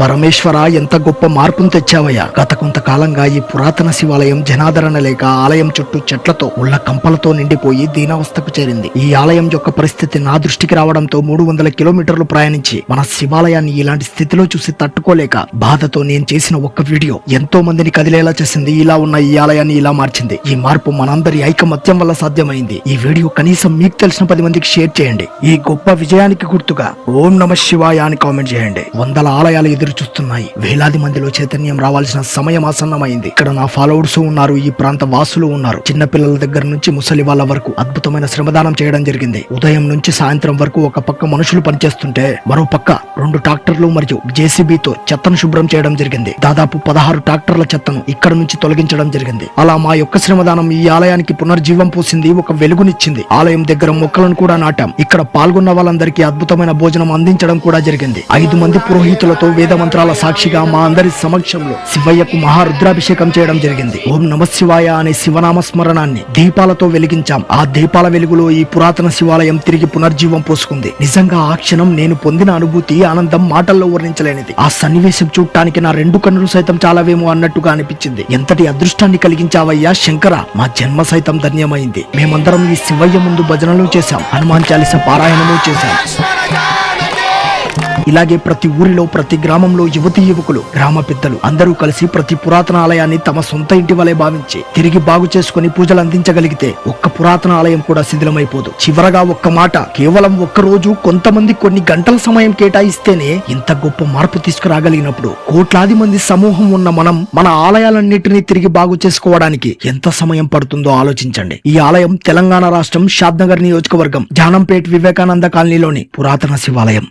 పరమేశ్వర, ఎంత గొప్ప మార్పును తెచ్చావయ్యా. గత కొంతకాలంగా ఈ పురాతన శివాలయం జనాదరణ లేక ఆలయం చుట్టూ చెట్లతో ఉళ్ళ కంపలతో నిండిపోయి దీనావస్థకు చేరింది. ఈ ఆలయం యొక్క పరిస్థితి నా దృష్టికి రావడంతో 300 కిలోమీటర్లు ప్రయాణించి మన శివాలయాన్ని ఇలాంటి స్థితిలో చూసి తట్టుకోలేక బాధతో నేను చేసిన ఒక్క వీడియో ఎంతో మందిని కదిలేలా చేసింది. ఇలా ఉన్న ఈ ఆలయాన్ని ఇలా మార్చింది. ఈ మార్పు మనందరి ఐకమత్యం వల్ల సాధ్యమైంది. ఈ వీడియో కనీసం మీకు తెలిసిన 10 మందికి షేర్ చేయండి. ఈ గొప్ప విజయానికి గుర్తుగా ఓం నమః శివాయ అని కామెంట్ చేయండి. వందల ఆలయాలు ఎదురు చూస్తున్నాయి. వేలాది మందిలో చైతన్యం రావాల్సిన సమయం ఆసన్నమైంది. ఇక్కడ నా ఫాలోవర్స్ ఉన్నారు, ఈ ప్రాంత వాసులు ఉన్నారు. చిన్న పిల్లల దగ్గర నుంచి ముసలి వాళ్ళ వరకు అద్భుతమైన శ్రమదానం చేయడం జరిగింది. ఉదయం నుంచి సాయంత్రం వరకు ఒక పక్క మనుషులు పనిచేస్తుంటే మరో పక్క 2 ట్రాక్టర్లు మరియు జేసీబీతో చెత్తను శుభ్రం చేయడం జరిగింది. దాదాపు 16 ట్రాక్టర్ల చెత్తను ఇక్కడ నుంచి తొలగించడం జరిగింది. అలా మా యొక్క శ్రమదానం ఈ ఆలయానికి పునర్జీవం పోసింది, ఒక వెలుగునిచ్చింది. ఆలయం దగ్గర మొక్కలను కూడా నాటాం. ఇక్కడ పాల్గొన్న వాళ్ళందరికీ అద్భుతమైన భోజనం అందించడం కూడా జరిగింది. 5 మంది పురోహితులతో వేద మంత్రాల సాక్షిగా మా అందరి సమక్షంలో శివయ్యకు మహారుద్రాభిషేకం చేయడం జరిగింది. ఓం నమః శివాయ అనే శివనామ స్మరణాన్ని దీపాలతో వెలిగించాం. ఆ దీపాల వెలుగులో ఈ పురాతన శివాలయం తిరిగి పునర్జీవం పోసుకుంది. నిజంగా ఆ క్షణం నేను పొందిన అనుభూతి, ఆనందం మాటల్లో వర్ణించలేనిది. ఆ సన్నివేశం చూడటానికి నా 2 కన్నులు సైతం చాలావేమో అన్నట్టుగా అనిపించింది. ఎంతటి అదృష్టాన్ని కలిగించావయ్యా శంకర, మా జన్మ సైతం ధన్యమైంది. మేమందరం ఈ శివయ్య ముందు భజనలు చేశాం, హనుమాన్ చాలీస పారాయణము చేశాం. ఇలాగే ప్రతి ఊరిలో, ప్రతి గ్రామంలో యువతీ యువకులు, గ్రామ పెద్దలు అందరూ కలిసి ప్రతి పురాతన ఆలయాన్ని తమ సొంత ఇంటి వలె భావించి తిరిగి బాగు చేసుకుని పూజలు అందించగలిగితే ఒక్క పురాతన ఆలయం కూడా శిథిలమైపోదు. చివరగా ఒక్క మాట, కేవలం ఒక్క రోజు కొంతమంది కొన్ని గంటల సమయం కేటాయిస్తేనే ఇంత గొప్ప మార్పు తీసుకురాగలిగినప్పుడు కోట్లాది మంది సమూహం ఉన్న మనం మన ఆలయాలన్నింటినీ తిరిగి బాగు చేసుకోవడానికి ఎంత సమయం పడుతుందో ఆలోచించండి. ఈ ఆలయం తెలంగాణ రాష్ట్రం షాద్నగర్ నియోజకవర్గం జానంపేట్ వివేకానంద కాలనీలోని పురాతన శివాలయం.